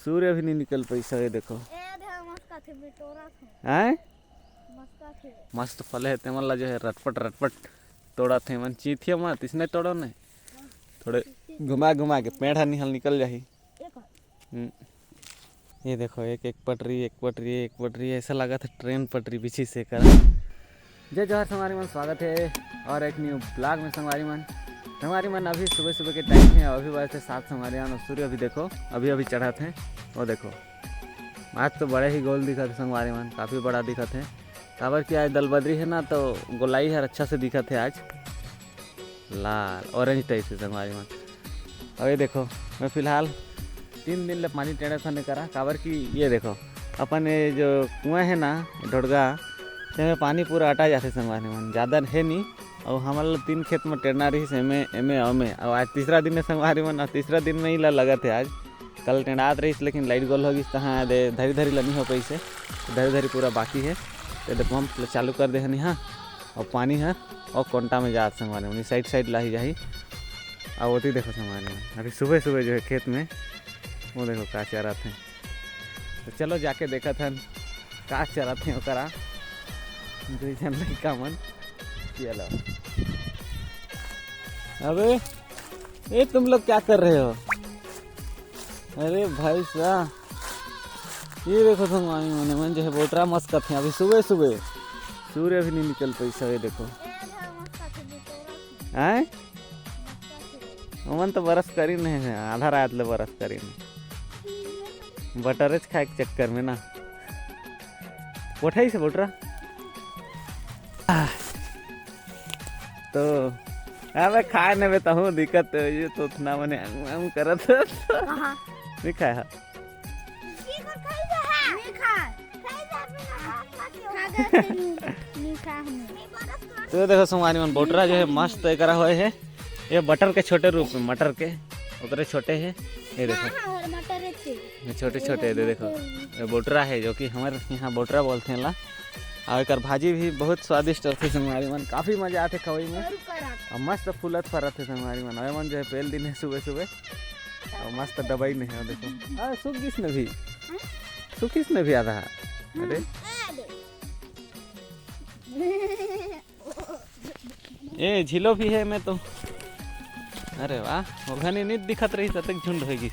सूर्य भी नहीं निकल पैसा ये देखो हैं मस्त फल है ते मन जो है रटपट रटपट तोड़ा थे मन चीथिया मत इसने तोड़ो नहीं थोड़े घुमा घुमा के पेड़ निकल निकल जाही। ये देखो एक एक पटरी ऐसा लगा था ट्रेन पटरी पीछे से कर। जय जोहर संगवारी मन, स्वागत है और एक न्यू ब्लॉग में। संगवारी मन अभी सुबह सुबह के टाइम है, अभी बजे 7 संगवारी मन। सूर्य अभी देखो अभी चढ़ा थे वो देखो। आज तो बड़े ही गोल दिखा थे संगवारी मन, काफ़ी बड़ा दिखा थे। काबर कि आज दलबदरी है ना, तो गोलाई है अच्छा से दिखा थे आज, लाल ऑरेंज टाइप से संगवारी मन। और ये देखो मैं फ़िलहाल 3 दिन ले पानी टेढ़े थाने करा, काबर कि ये देखो अपन ये जो कुआँ है ना ढोड़गा में पानी पूरा अटा जाते संगवारी मन, ज़्यादा है नहीं। और हमारे 3 खेत में टेढ़ना रही एमे एमे अमे। और आज तीसरा दिन है संगवारी मन, और तीसरा दिन में ही लगा थे आज। कल टेढ़ात रही लेकिन लाइट गोल होगी तहाँ दे धरी धरी लनी हो पैसे, धरी धरी पूरा बाकी है तो पंप चालू कर दे हनी। हाँ और पानी है और कोंटा में जात संगवारी मन, साइड ला जाही। और वो देखो संगवारी मन अभी सुबह सुबह जो है खेत में वो देखो का चरा थे। तो चलो जाके देखा था का चरा थे ओकरा लड़का मन। चलो अबे ये तुम लोग क्या कर रहे हो? अरे भाई साहब ये देखो संगवारी मन जो है बोटरा मस्त थे अभी सुबह सुबह। सूर्य भी नहीं निकल पैसा ये देखो हैं। मन तो बरस करी नहीं है, आधा रात ले बरस करी नहीं, बटरेज खाए के चक्कर में ना उठाई से बोटरा। तो अबे खाए नहीं बेता हूँ दिक्कत ये तो ना मने हम करत नहीं खाया। तो देखो संगवारी मन बोटरा जो है मस्त करा हुआ है। ये बटर के छोटे रूप में मटर के उतरे छोटे हैं, ये देखो छोटे छोटे दे देखो। ये बोटरा है जो कि हमारे यहाँ बोटरा बोलते हैं ला। और एक भाजी भी बहुत स्वादिष्ट होती है संगवारी मन, काफ़ी मजा आते खवई में। और मस्त फूलत फरत है संगवारी मन। अरे मन जो है पहले दिन है सुबह सुबह और मस्त दवाई नहीं है देखो। सुखिस ने भी आधा। अरे ये झीलो भी है मैं तो। अरे वाह घनी नींद दिखत रही तक झुंड होगी।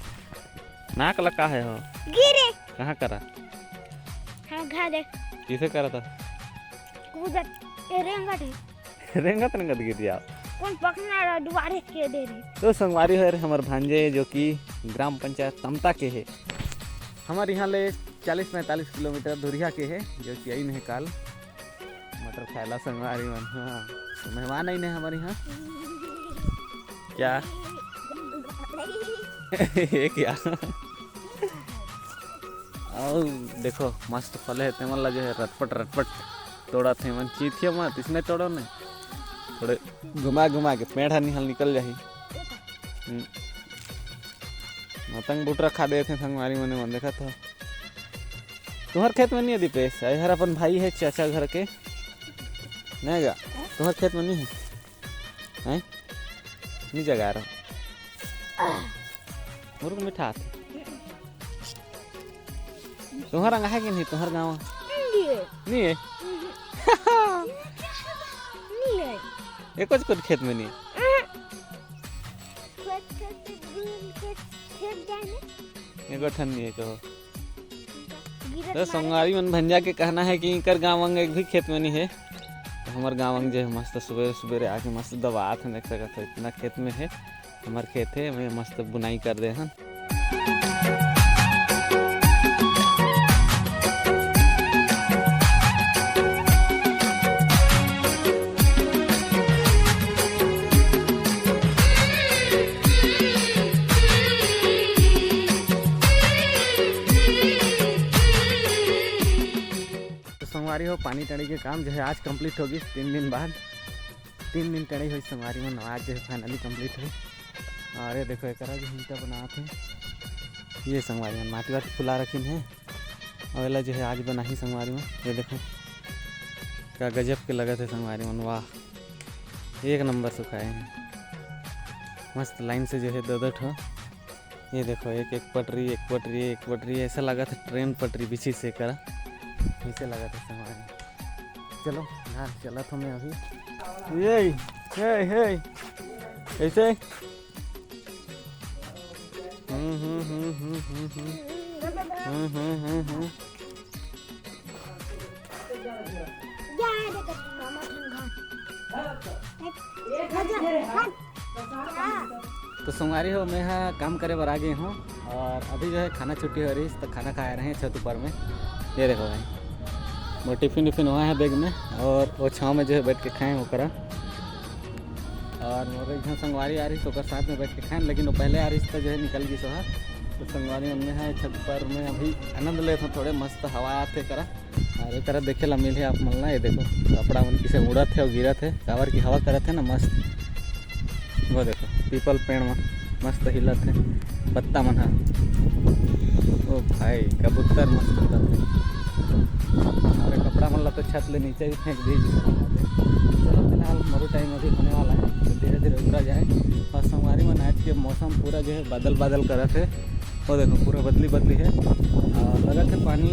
नाक लगा है हो गिरे कहाँ करा? हाँ घाटे किसे करा था? रेंगत गिर दिया कौन पकना दुबारे के दे रही। तो संगवारी है हमारे भांजे जो कि ग्राम पंचायत तमता के है, हमारे यहाँ ले 40-45 किलोमीटर दूरिया के है, जो कि आई नहीं काल मटर खायला संगवारी मन। हाँ तो मेहमान आई नहीं हमारे यहाँ क्या क्या। और देखो मस्त फल है तेमला जो है रटपट तोड़ा थे मन चीथिया मत इसने तोड़ो नहीं, थोड़े घुमा घुमा के पेड़ निकल जाही। मतंग बुटरा खा दे थे संगवारी मने मन देखा था। तुम्हारे खेत में नहीं है दीपेश? हर अपन भाई है चाचा घर के नहीं गा, तुम्हारे खेत में नहीं है? नहीं जगा रहा मुर्ग मिठा तुम्हारा है कि नहीं? तुम्हारे गाँव नहीं है? एक कुछ खेत में नहीं है। नहीं है कहो तो संगवारी मन भंजा के कहना है कि इनकर गाँव एक भी खेत में नहीं है। तो हमारे गाँव जो है मस्त सुबह सुबह आके मस्त दवा देख सकते इतना खेत में है। हमारे खेत है मैं मस्त बुनाई कर दे हैं। संगवारी हो पानी टड़ी के काम जो है आज कंप्लीट होगी 3 दिन बाद। 3 दिन टड़ी हुई संगवारी में आज जो है फाइनली कंप्लीट हुई। और ये देखो एक जो हिंटा बना थे ये संगवारी में माटी वाटी फुला रखी है। और जो है आज बना ही संगवारी में ये देखो क्या गजब के लगे थे संगवारी में। वाह एक नंबर सुखाए हैं मस्त लाइन से जो है 2-2 ठो ये देखो एक एक पटरी एक पटरी एक पटरी, ऐसा लगा था ट्रेन पटरी बिछी से करा, ऐसे लगा था संगवारी। चलो घर चला था मैं अभी, ये ऐसे तो संगवारी हो मैं हाँ काम करे बर आ गए हूँ और अभी जो है खाना छुट्टी हो रही है तो खाना खा रहे हैं छत ऊपर में। ये देखो भाई वो टिफिन विफिन हुआ है बैग में और वो छाँव में जो है बैठ के खाएँ वो करा। और मोरे यहाँ संगवारी आ रही तो साथ में बैठ के खाएँ, लेकिन वो पहले आ रही तो जो है निकल गई सोहा। तो संगवारी में है छत पर में अभी आनंद ले था, थोड़े मस्त हवा आते करा और एक तरह देखे ला मिले आप मन ला। ये देखो कपड़ा मन किसे उड़ा थे और गिरा थे, कावर की हवा करते ना मस्त। वो देखो पीपल पेड़ में मस्त हिला थे पत्ता मन। ओ भाई कबूतर मस्त हिला थे और कपड़ा मन ला तो छत ले नीचे ही फेंक दी। चलो फिलहाल मरु टाइम अभी होने वाला है तो धीरे धीरे उतरा जाए। और संगवारी में आज के मौसम पूरा जो है बादल बादल कर रहे थे, वो देखो पूरा बदली बदली है और लगा थे पानी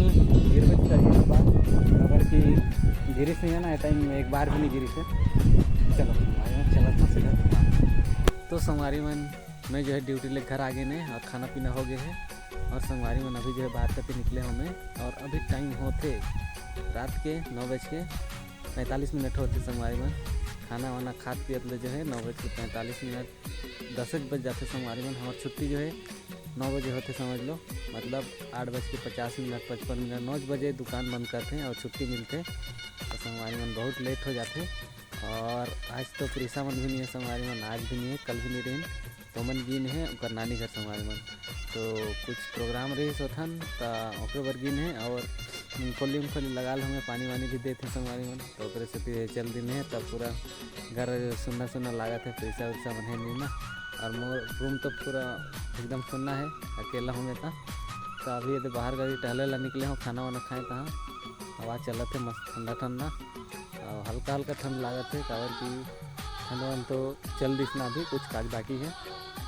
गिर चाहिए बार अगर कि गिरी से है ना टाइम में एक बार भी नहीं गिरी से। चलो चला था सीधा। तो संगवारी मन मैं जो है ड्यूटी ले घर आ गए ने और खाना पीना हो गया है और संगवारी मन अभी जो है बाहर करके निकले हमें और अभी टाइम होते रात के 9:45 होते। संगवारी मन खाना वाना खाद पियत ले जो है 9:45 10 बज जाते। संगवारी मन हमारी छुट्टी जो है 9 बजे होते समझ लो, मतलब 8:50 55 9 बजे दुकान बंद करते हैं और छुट्टी मिलते। तो संगवारी मन बहुत लेट हो जाते और आज तो प्रीसा मन भी नहीं है संगवारी मन, आज भी नहीं है कल भी नहीं रही तो मन गिन है उनका नानी घर संगवारी मन। तो कुछ प्रोग्राम रही सोथन तो ओके बर गिन है और मूँगफली लगाल हमें पानी वानी भी देते संगवारी मन। तो ओकरे से चल दिन है तब पूरा घर सुन्ना सुन्ना लागत है, पैसा वैसा मन है नहीं ना। और मोर रूम तो पूरा एकदम सुनना है, अकेला हूँ मैं तो अभी ये बाहर गाड़ी टहले ला निकले हूँ, खाना वाना खाए कहाँ हवा चलत है मस्त ठंडा ठंडा और हल्का हल्का ठंड लागत है काबर की ठंड तो चल दिस ना अभी कुछ काज बाकी है,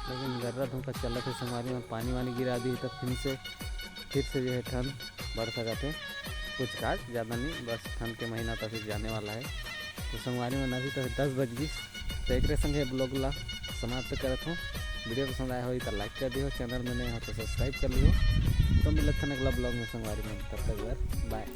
लेकिन गर्रा धूप चलत है संगवारी में। पानी वानी गिरा दी तो फिर से जो है ठंड बढ़ सकते है, कुछ काज ज़्यादा नहीं, बस ठंड के महीना तो फिर जाने वाला है। तो संगवारी में अभी तो 10 बज गई तो एक संगे ब्लॉग ला समाप्त करत हूँ। वीडियो पसंद आया हो तो लाइक कर दियो, चैनल में नए हो तो सब्सक्राइब कर लियो। तो मिलते हैं अगला ब्लॉग में संगवारी में, तब तक बाय।